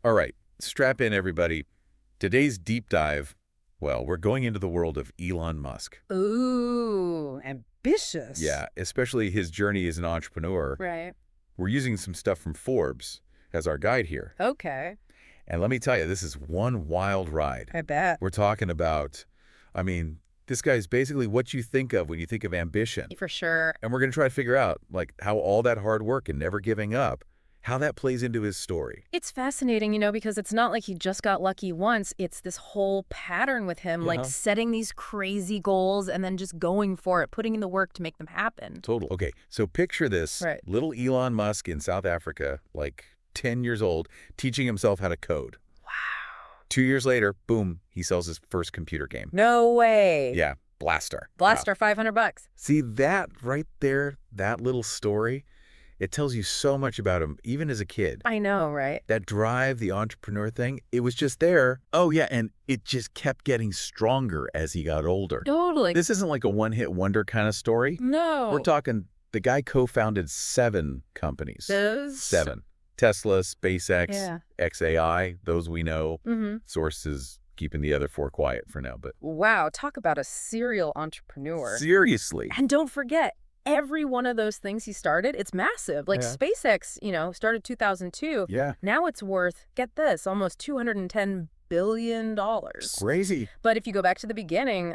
All right, strap in, everybody. Today's deep dive, well, we're going into the world of Elon Musk. Ooh, ambitious. Yeah, especially his journey as an entrepreneur. Right. We're using some stuff from Forbes as our guide here. Okay. And let me tell you, this is one wild ride. I bet. We're talking about, I mean, this guy's basically what you think of when you think of ambition. For sure. And we're going to try to figure out, like, how all that hard work and never giving up, how that plays into his story. It's fascinating, because it's not like he just got lucky once. It's this whole pattern with him, like setting these crazy goals and then just going for it, putting in the work to make them happen. Total. Okay, so picture this. Right. Little Elon Musk in South Africa, like 10 years old, teaching himself how to code. Wow. 2 years later, boom, he sells his first computer game. No way. Yeah, Blaster. Blaster, Wow. $500. See, that right there, that little story, it tells you so much about him, even as a kid. I know, right? That drive, the entrepreneur thing, it was just there. Oh, yeah, and it just kept getting stronger as he got older. Totally. This isn't like a one-hit wonder kind of story. No. We're talking, the guy co-founded 7 companies. Those? 7. Tesla, SpaceX, Yeah. XAI, those we know. Mm-hmm. Sources keeping the other 4 quiet for now, but Wow, talk about a serial entrepreneur. seriously. And don't forget, every one of those things he started, it's massive. Like SpaceX, started 2002. Yeah. Now it's worth, get this, almost $210 billion. Crazy. But if you go back to the beginning,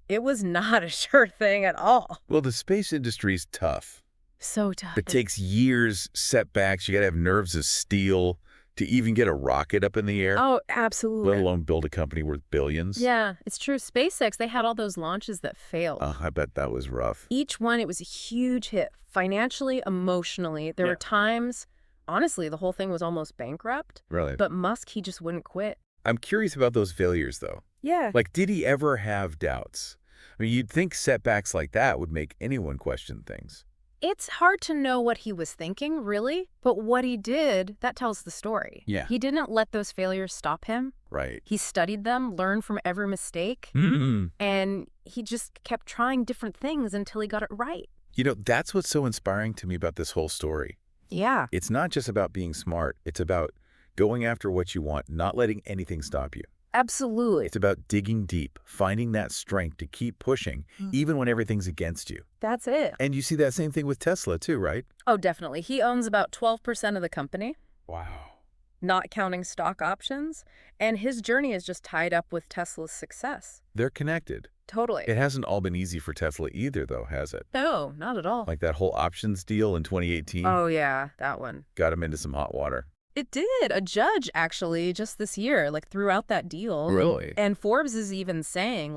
it was not a sure thing at all. Well, the space industry's tough. So tough. It takes years, setbacks. You got to have nerves of steel to even get a rocket up in the air, Oh, absolutely. let alone build a company worth billions. Yeah, it's true. SpaceX, they had all those launches that failed. I bet that was rough. Each one, it was a huge hit, financially, emotionally. There were times, honestly, the whole thing was almost bankrupt. Really? But Musk, he just wouldn't quit. I'm curious about those failures, though. Yeah. Like, did he ever have doubts? I mean, you'd think setbacks like that would make anyone question things. It's hard to know what he was thinking, really, but what he did, that tells the story. Yeah. He didn't let those failures stop him. Right. He studied them, learned from every mistake, and he just kept trying different things until he got it right. That's what's so inspiring to me about this whole story. Yeah. It's not just about being smart. It's about going after what you want, not letting anything stop you. Absolutely. It's about digging deep, finding that strength to keep pushing, even when everything's against you. That's it. And you see that same thing with Tesla, too, right? Oh, definitely. He owns about 12% of the company, Wow. not counting stock options, and his journey is just tied up with Tesla's success. They're connected. Totally. It hasn't all been easy for Tesla either, though, has it? No, not at all. Like that whole options deal in 2018 Oh, yeah, that one. got him into some hot water. It did. A judge, actually, just this year, threw out that deal. Really? And Forbes is even saying,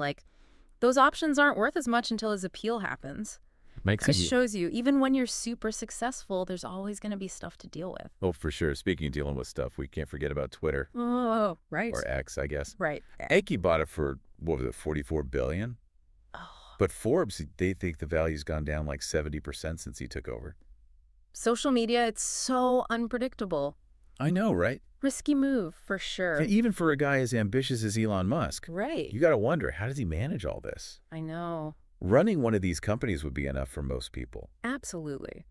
those options aren't worth as much until his appeal happens. Makes It sense. shows you, even when you're super successful, there's always going to be stuff to deal with. Oh, for sure. Speaking of dealing with stuff, we can't forget about Twitter. Oh, right. Or X, I guess. Right. Eki bought it for, what was it, $44 billion? Oh. But Forbes, they think the value's gone down like 70% since he took over. Social media, it's so unpredictable. I know, right? Risky move, for sure. And even for a guy as ambitious as Elon Musk, Right. you got to wonder, how does he manage all this? I know. Running one of these companies would be enough for most people. Absolutely.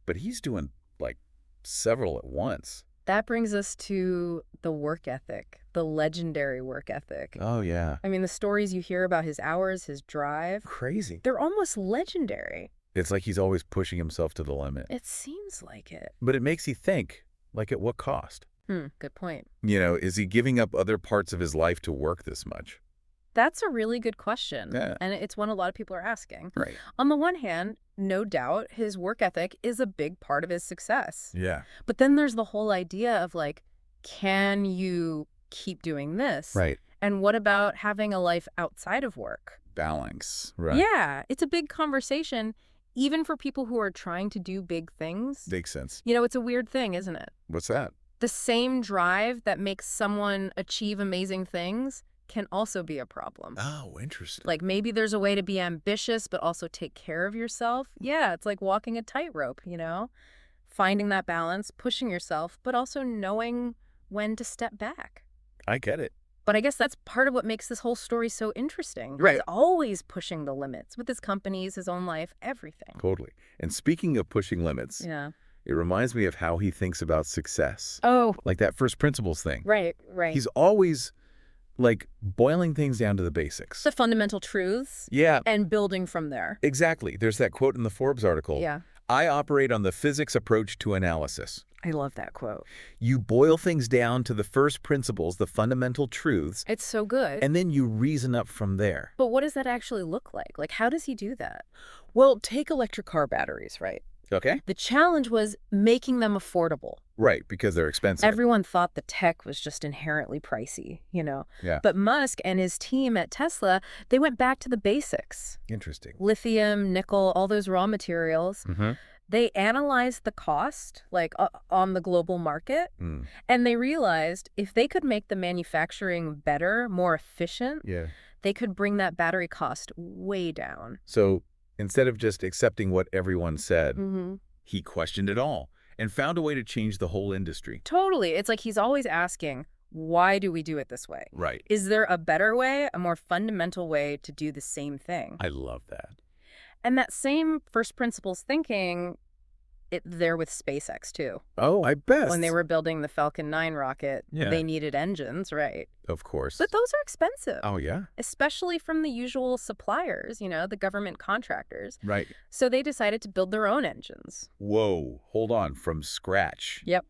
But he's doing, several at once. That brings us to the work ethic, the legendary work ethic. Oh, yeah. The stories you hear about his hours, his drive, Crazy. they're almost legendary. It's like he's always pushing himself to the limit. It seems like it. But it makes you think, at what cost? Good point. Is he giving up other parts of his life to work this much? That's a really good question. Yeah. And it's one a lot of people are asking. Right. On the one hand, no doubt, his work ethic is a big part of his success. Yeah. But then there's the whole idea of can you keep doing this? Right. And what about having a life outside of work? Balance. Right. Yeah, it's a big conversation, even for people who are trying to do big things. Makes sense. It's a weird thing, isn't it? What's that? The same drive that makes someone achieve amazing things can also be a problem. Oh, interesting. Maybe there's a way to be ambitious but also take care of yourself. Yeah, it's like walking a tightrope, Finding that balance, pushing yourself, but also knowing when to step back. I get it. But I guess that's part of what makes this whole story so interesting. Right. He's always pushing the limits with his companies, his own life, everything. Totally. And speaking of pushing limits, Yeah. It reminds me of how he thinks about success. Oh, Like that first principles thing. right, right. He's always, like, boiling things down to the basics. The fundamental truths Yeah, and building from there. exactly. There's that quote in the Forbes article. Yeah, I operate on the physics approach to analysis. I love that quote. You boil things down to the first principles, the fundamental truths, It's so good. and then you reason up from there. But what does that actually look like? Like, how does he do that? Well, take electric car batteries, right? Okay? The challenge was making them affordable. Right, because they're expensive. Everyone thought the tech was just inherently pricey, Yeah. But Musk and his team at Tesla, they went back to the basics. Interesting. Lithium, nickel, all those raw materials. Mm-hmm. They analyzed the cost, like on the global market, and they realized if they could make the manufacturing better, more efficient, Yeah. they could bring that battery cost way down. So instead of just accepting what everyone said, Mm-hmm. he questioned it all and found a way to change the whole industry. Totally. It's like he's always asking, why do we do it this way? Right. Is there a better way, a more fundamental way to do the same thing? I love that. And that same first principles thinking, there with SpaceX too. Oh, I bet. When they were building the Falcon 9 rocket, Yeah. they needed engines, right? Of course. But those are expensive, Oh, yeah? especially from the usual suppliers, the government contractors. Right. So they decided to build their own engines. Whoa, hold on, from scratch. Yep.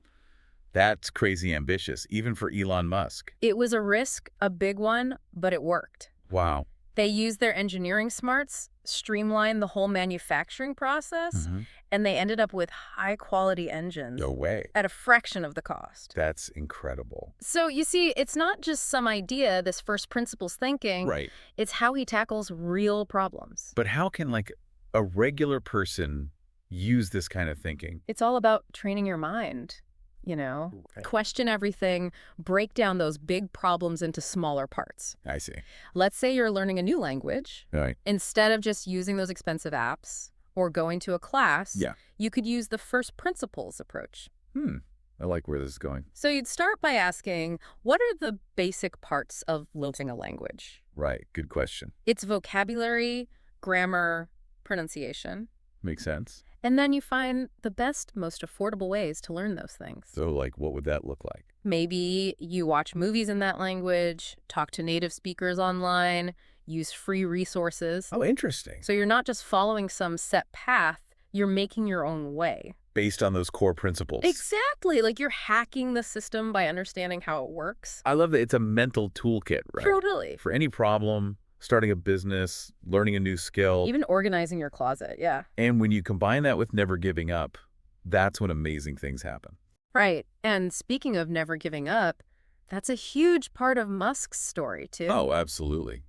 That's crazy ambitious, even for Elon Musk. It was a risk, a big one, but it worked. Wow. They used their engineering smarts, streamlined the whole manufacturing process, and they ended up with high-quality engines No way. at a fraction of the cost. That's incredible. So you see, it's not just some idea, this first principles thinking. Right. It's how he tackles real problems. But how can, like, a regular person use this kind of thinking? It's all about training your mind, Right. Question everything, break down those big problems into smaller parts. I see. Let's say you're learning a new language. Right. Instead of just using those expensive apps or going to a class, Yeah. you could use the first principles approach. I like where this is going. So you'd start by asking, what are the basic parts of learning a language? Right. Good question. It's vocabulary, grammar, pronunciation. Makes sense. And then you find the best, most affordable ways to learn those things. So, like, what would that look like? Maybe you watch movies in that language, talk to native speakers online, use free resources. Oh, interesting. So you're not just following some set path, you're making your own way. Based on those core principles. Exactly. Like you're hacking the system by understanding how it works. I love that it's a mental toolkit, right? Totally. For any problem, starting a business, learning a new skill. Even organizing your closet, yeah. And when you combine that with never giving up, that's when amazing things happen. Right. And speaking of never giving up, that's a huge part of Musk's story, too. Oh, absolutely.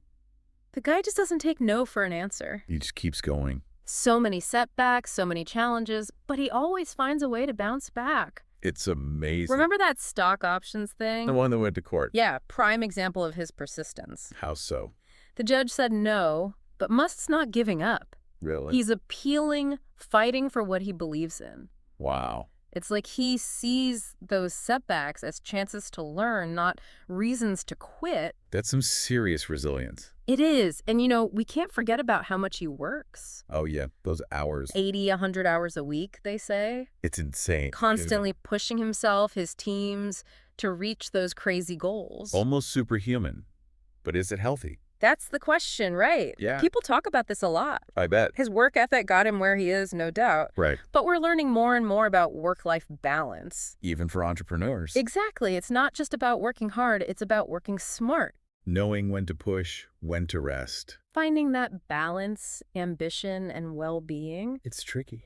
The guy just doesn't take no for an answer. He just keeps going. So many setbacks, so many challenges, but he always finds a way to bounce back. It's amazing. Remember that stock options thing? The one that went to court? Yeah, prime example of his persistence. How so? The judge said no, but Musk's not giving up. Really? He's appealing, fighting for what he believes in. Wow. It's like he sees those setbacks as chances to learn, not reasons to quit. That's some serious resilience. It is. And, we can't forget about how much he works. Oh, yeah. Those hours. 80, 100 hours a week, they say. It's insane. Constantly pushing himself, his teams, to reach those crazy goals. Almost superhuman. But is it healthy? That's the question, right? Yeah. People talk about this a lot. I bet. His work ethic got him where he is, no doubt. Right. But we're learning more and more about work-life balance. Even for entrepreneurs. Exactly. It's not just about working hard. It's about working smart. Knowing when to push, when to rest. Finding that balance, ambition, and well-being. It's tricky.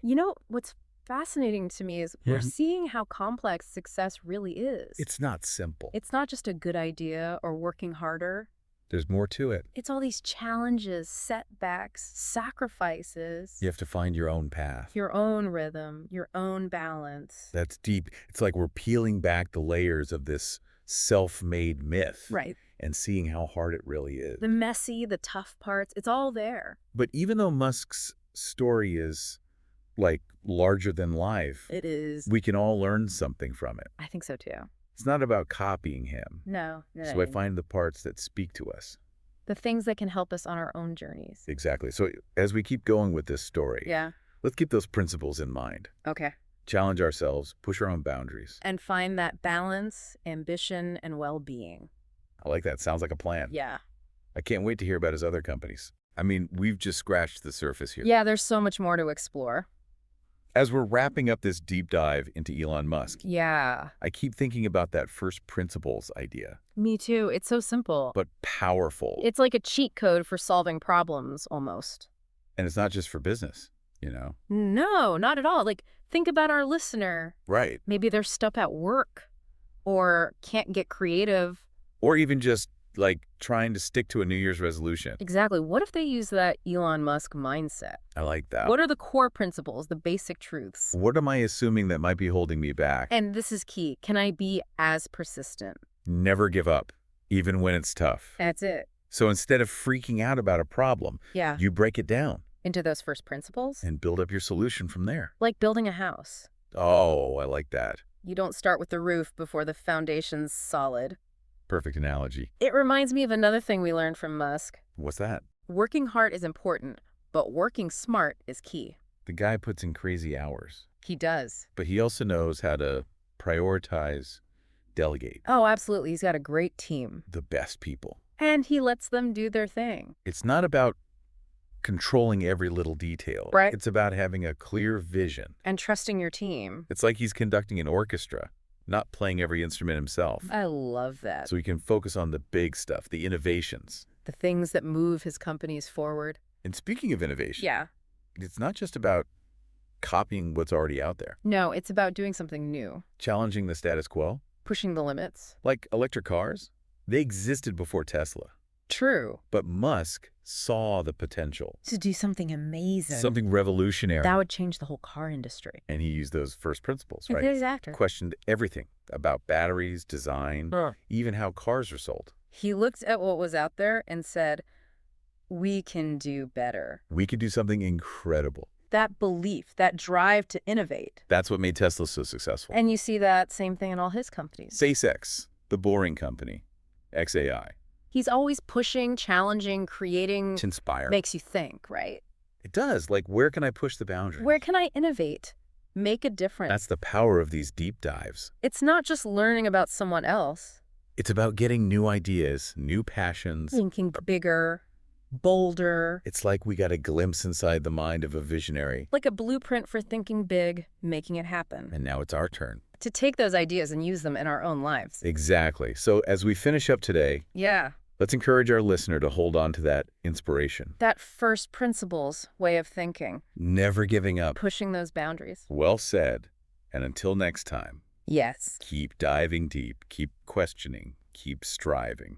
What's fascinating to me is we're seeing how complex success really is. It's not simple. It's not just a good idea or working harder. There's more to it. It's all these challenges, setbacks, sacrifices. You have to find your own path. Your own rhythm, your own balance. That's deep. It's like we're peeling back the layers of this self-made myth. Right. And seeing how hard it really is. The messy, the tough parts, it's all there. But even though Musk's story is, like, larger than life, It is. we can all learn something from it. I think so, too. It's not about copying him. No. So I find the parts that speak to us. The things that can help us on our own journeys. Exactly. So as we keep going with this story, Yeah. let's keep those principles in mind. Okay. Challenge ourselves, push our own boundaries. And find that balance, ambition, and well-being. I like that. Sounds like a plan. Yeah. I can't wait to hear about his other companies. I mean, we've just scratched the surface here. Yeah, there's so much more to explore. As we're wrapping up this deep dive into Elon Musk, Yeah. I keep thinking about that first principles idea, Me too. It's so simple. but powerful. It's like a cheat code for solving problems, almost. And it's not just for business, you know? No, not at all. Like, think about our listener. Right. Maybe they're stuck at work or can't get creative. Or even just, like, trying to stick to a New Year's resolution. Exactly. What if they use that Elon Musk mindset? I like that. What are the core principles, the basic truths? What am I assuming that might be holding me back? And this is key. Can I be as persistent? Never give up, even when it's tough. That's it. So instead of freaking out about a problem, Yeah. you break it down Into those first principles? and build up your solution from there. Like building a house. Oh, I like that. You don't start with the roof before the foundation's solid. Perfect analogy. It reminds me of another thing we learned from Musk. What's that? Working hard is important, but working smart is key. The guy puts in crazy hours, He does. but he also knows how to prioritize, delegate Oh, absolutely. He's got a great team. the best people. And he lets them do their thing. It's not about controlling every little detail. Right. It's about having a clear vision. And trusting your team. It's like he's conducting an orchestra, not playing every instrument himself. I love that. So he can focus on the big stuff, the innovations. The things that move his companies forward. And speaking of innovation, Yeah. it's not just about copying what's already out there, No, it's about doing something new. challenging the status quo. Pushing the limits. Like electric cars, they existed before Tesla, True. but Musk saw the potential, To do something amazing. something revolutionary, That would change the whole car industry. and he used those first principles, right? Exactly. Questioned everything about batteries, design, even how cars are sold. He looked at what was out there and said, we can do better. We could do something incredible. That belief, that drive to innovate. That's what made Tesla so successful. And you see that same thing in all his companies. SpaceX, the boring company, XAI, He's always pushing, challenging, creating. to inspire. Makes you think, right? It does. Like, where can I push the boundaries? Where can I innovate? Make a difference. That's the power of these deep dives. It's not just learning about someone else. It's about getting new ideas, new passions. Thinking bigger, bolder. It's like we got a glimpse inside the mind of a visionary, Like a blueprint for thinking big, making it happen. and now it's our turn. To take those ideas and use them in our own lives. Exactly. So as we finish up today, Yeah. let's encourage our listener to hold on to that inspiration. That first principles way of thinking. Never giving up. Pushing those boundaries. Well said. And until next time, Yes. keep diving deep, keep questioning, keep striving.